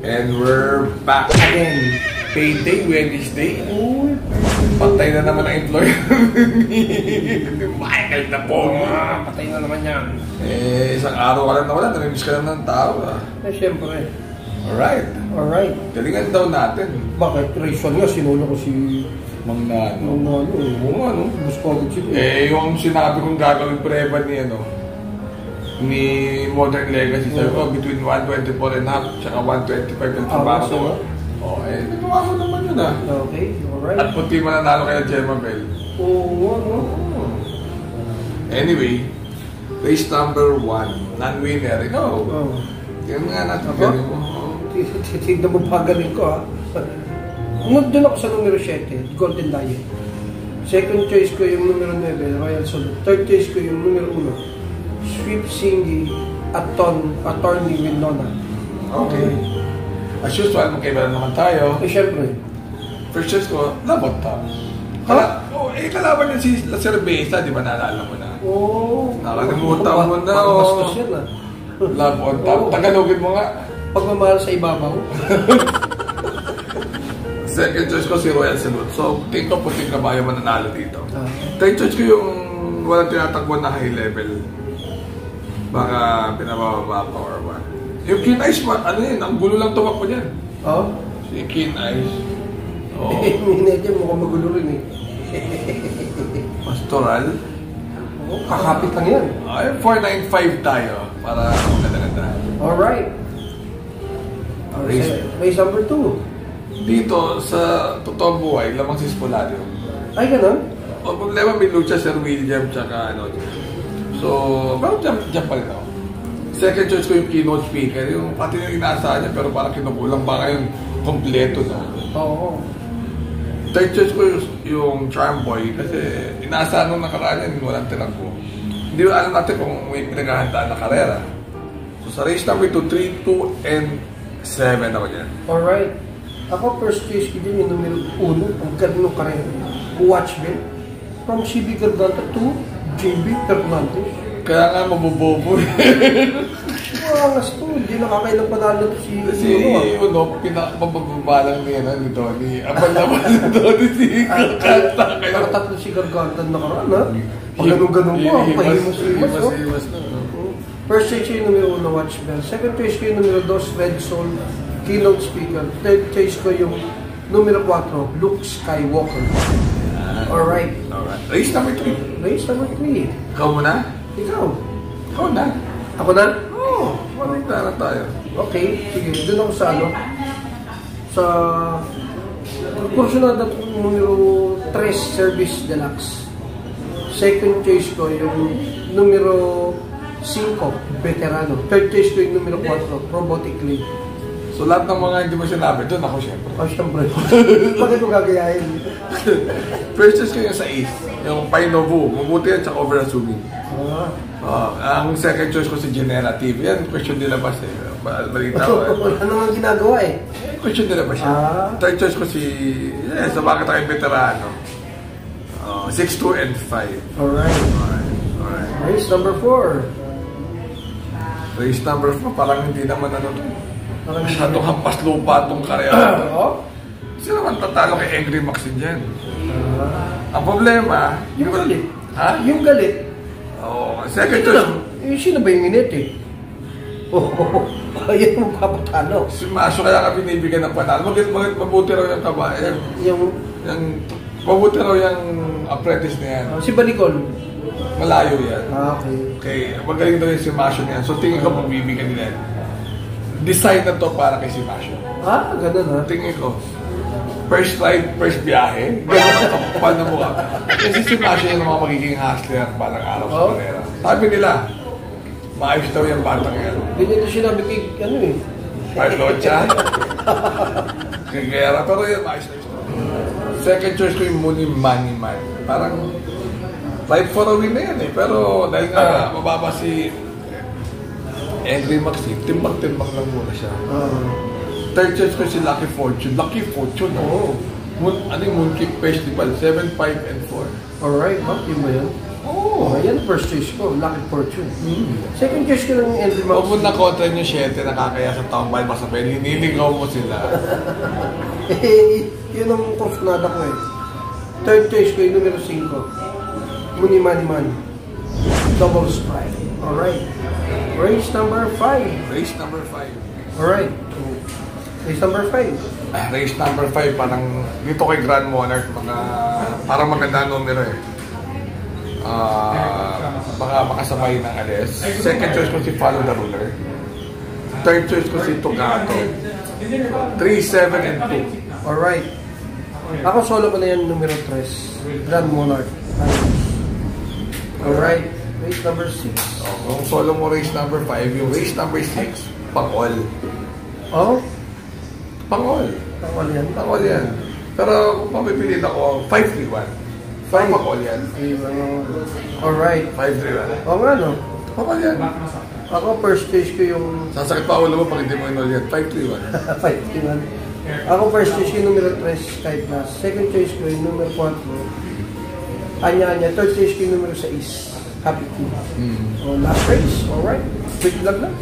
And we're back again. Payday Wednesday. Uy, patay na naman ang employer ni Michael na po. Patay na naman yan. Isang araw ka lang na wala. Namiss ka lang ng tao. Siyempre. Alright. Galingan daw natin. Bakit? Reason nga, sinulo ko si Mang Nano. Mang Nano. Oo nga, no? Gusto ko agad siya. Yung sinabi kong gagawin preba ni Modern Legacy, sabi ko, between 124 and a half tsaka 125 ang trabaho ko. Ginawa ko naman yun Okay, alright. At puti mananalo kaya Gemma Bell. Oo. Anyway, race number 1, non-winner. Tingnan nga natin galing mo. Tignan mo pa galing ko, ha? Doon ako sa numero 7, Golden Lion. Second choice ko yung numero 9, Royal Salute. Third choice ko yung numero 1, Sweep Singy Attorney Winona. Okay. As usual, magkaiba naman tayo. Siyempre. First choice ko, Labot Top. Kalaban niya si La Cerveza, di ba naalala mo na? Nakalimutan mo na. Bastos yan, Love on Top. Tagalogin mo nga. Pagmamahal sa ibabaw. Second choice ko si Royal Salute. So, tingin ko puting kabayo mananalo dito. Third choice ko yung walang tinatakbo na high level. Baka pinabababa pa or what. Yung Keen Ice, ang gulo lang tumakbo niyan. Si Keen Ice. Hindi niya mukhang magulo rin Pastoral. Kakapit lang yan. 495 tayo para maganda-ganda. Alright. Race number 2. Dito, sa totoong buhay, lamang si Spolario. Ay, ganun? O problema, may lucha Sir William tsaka So, parang jump pa rin ako. Second choice ko yung keynote speaker. Yung pati yung inaasahan niya, pero parang kinukulang ba ngayon kompleto Oo. Third choice ko yung Charm Boy kasi inaasahan nung nakaraan yan, walang tinanggo. Hindi alam natin kung may pinaghahandaan na karera. So, sa race number 2, 3, 2, and 7 ako dyan. Alright. Ako, first choice ko din yung numero 1, ang ganda ng karera. Watchmen. From CB Garganta to JB Fernandez. Kaya nga mabubobo. Angas to. Hindi nakakailang panalo to si pinakamababalang niya ni Donnie. Abang naman ni Donnie si Garganta. Nakatatlo si Garganta nakaraan, ha? Pag ganun-ganun po, pahimas-himas. First choice ko yung numero 1, Watchmen. Second choice ko yung numero 2, Red Soul, keynote speaker. Third choice ko yung numero 4, Luke Skywalker. Alright. Race number 3. Ikaw muna? Ikaw. Ikaw na. Ako na? Oo. Maraming tara tayo. Okay. Sige. Doon ako sa sa kursunada numero 3, Service Deluxe. Second choice ko yung numero 5, Veterano. Third choice ko yung numero 4, Robotic League. So lahat ng mga hindi mo sinabi, doon ako siyempre. Siyempre. Bakit ko gagayahin? First choice ko yung sa East, yung Painovu, mabuti yan sa over-assuming. Ang second choice ko si Genera TV, yan question nilabas balita ko Ano nga ginagawa question nilabas siya. Third choice ko si, sa bakit tayo veterano. 6, 2, and 5. Alright. Race number 4. Race number 4, parang hindi naman masyadong hampas lupa itong karera. Sino naman tatalo kay Angry Maxine dyan? Ang problema, yung galit. Yung galit? Second choice. Sino ba yung init Ayan mo kapatalo. Si Masyo kaya ka binibigyan ng panalo. Mabuti raw yung kabayan. Mabuti raw yung apprentice na yan. Si Balicol. Malayo yan. Okay. Magaling daw yung si Masyo niyan. So tingin ko magbibigyan nila yan. Design na to para kay si Masyo. Ganun Tingin ko. First ride, first biyahe. Paano mo ka? Kasi si Masyo yung mga magiging hustler balang araw sa karera. Sabi nila, maayos daw yung batang yan. Ganyan na sinabi kay, Parlocha. Kay Guerra. Pero yan, maayos na ito. Second choice ko yung Money Man. Parang, fight for a win na yan Pero dahil nga, mababa si Angry Maxine, timbang-timbang lang muna siya. Third choice ko si Lucky Fortune. Ano yung Mooncake Festival? 7, 5, and 4. Alright, bakit mo yan? Oh, yan ang first choice ko, Lucky Fortune. Second choice ko lang yung Entry Max. Huwag mo na kontra yung 7 na kakaya sa taong bayan, masabihin, hiniligaw mo sila. Yun ang kursunada ko eh. Third choice ko yung numero 5. Muni Money Money. Double Strike. Alright. Race number 5. Race number 5. Alright. Race number 5. Race number 5, parang dito kay Grand Monarch, parang maganda ang numero eh. Baka makasabay ng alis. Second choice ko si Follow the Ruler. Third choice ko si Tugato. 3, 7, and 2. Alright. Ako solo ko na yan numero 3. Grand Monarch. Alright. Race number 6. Kung solo mo race number 5, yung race number 6, pang-all. Oh? Pang-all. Pang-all yan. Pang-all yan. Pero kung mapipiliin ako, 5-3-1. Pang-all yan. Alright. 5-3-1. Oo nga no. Pang-all yan. Ako first choice ko yung Sasakit pa ulo mo pag hindi mo inol yan. 5-3-1. 5-1. Ako first choice yung numero 3 Sky Plus. Second choice ko yung numero 4. Anya-anya. Third choice ko yung numero 6. Happy Team. Oh, last race. Alright. Quick vlog lang.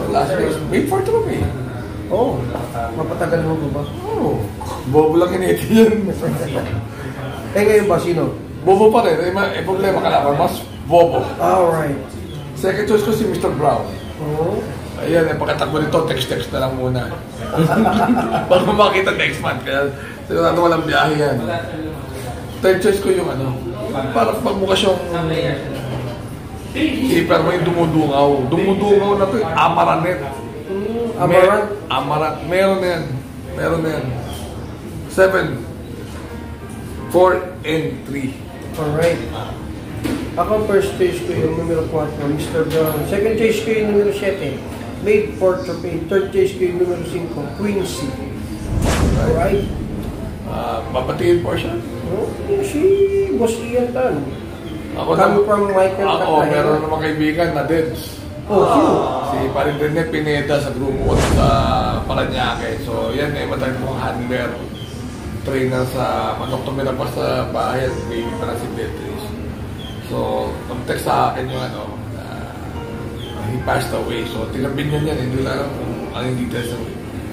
Last race. Wait for trophy. Oh, mapatagal mo ba? Oh, bobo lang initi yan. Ngayon ba, sino? Bobo pa rin. Eh, problema ka lang. Mas bobo. Alright. Second choice ko si Mr. Brown. Oh. Ayan, pagkatakbo nito, text-text na lang muna. Bago makita next month. Kaya sigurado walang biyahe yan. Third choice ko yung parang pagbukas yung paper mo yung dumudungaw. Dumudungaw na to, Amaranet. Amaranth? Amaranth. Meron na yan. Meron na yan. 7, 4, and 3. Alright. Ako first choice ko yung numero 4, Mr. Brown. Second choice ko yung numero 7, Made for Trope. Third choice ko yung numero 5, Quincy. Alright. Mapatingin po siya. Oh, si Boss Ian Tan. Ako Kami from Michael Ako, Catay. meron namang kaibigan na Debs. Oh, sino? Si Paring Rene Pineda sa grupo ko sa Paranaque. So, yan matagal kong handler. Trainer sa manok tumira pa sa bahay at baby pa na si Beatrice. So, text sa akin yung he passed away. So, tinabin niya yan. Hindi lang kung ano yung details.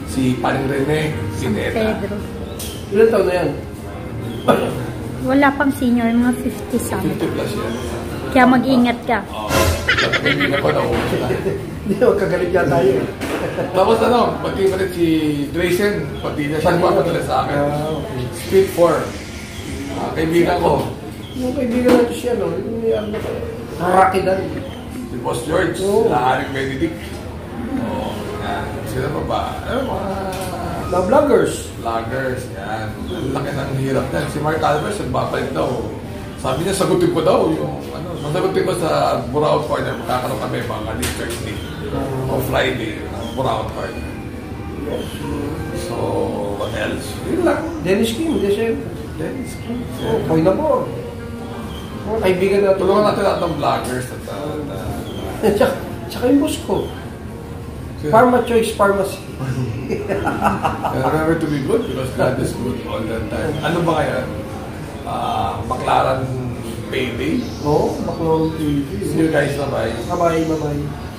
Si Paring Rene Pineda. Pedro. Ilan taon na yan? Wala pang senior, mga 50 something. 50 plus yan. Kaya mag-ingat ka. Hindi na pa naubos na. Hindi, magkagalit yan tayo. Tapos pati pa rin si Grayson, pati na siya papadala sa akin. Okay. Speed 4. Kaibigan ko. Yung kaibigan natin siya, no? Yung Rocky Dan. Si Boss George, sila Haring Benedict. Yan. Sila pa ba? Na vloggers. Vloggers, yan. Ang laki ng hirap yan. Si Mark Alvarez, nagpapalit daw. Sabi niya, sagutin ko daw yung masagutin ko sa Buraot Corner. Magkakaroon kami mga District Day o Friday ng Buraot Corner. So, what else? Yun lang. Dennis Kim, December. Dennis Kim. Oh, Koy na po. Oh, kaibigan natin. Tulungan natin lahat ng vloggers at Tsaka yung boss ko. Pharma Choice Pharmacy. remember to be good because God is good all the time. Ano ba kaya? McLaren Payday. Oo, Baclaran TV. See you guys, bye-bye. Bye-bye, bye-bye.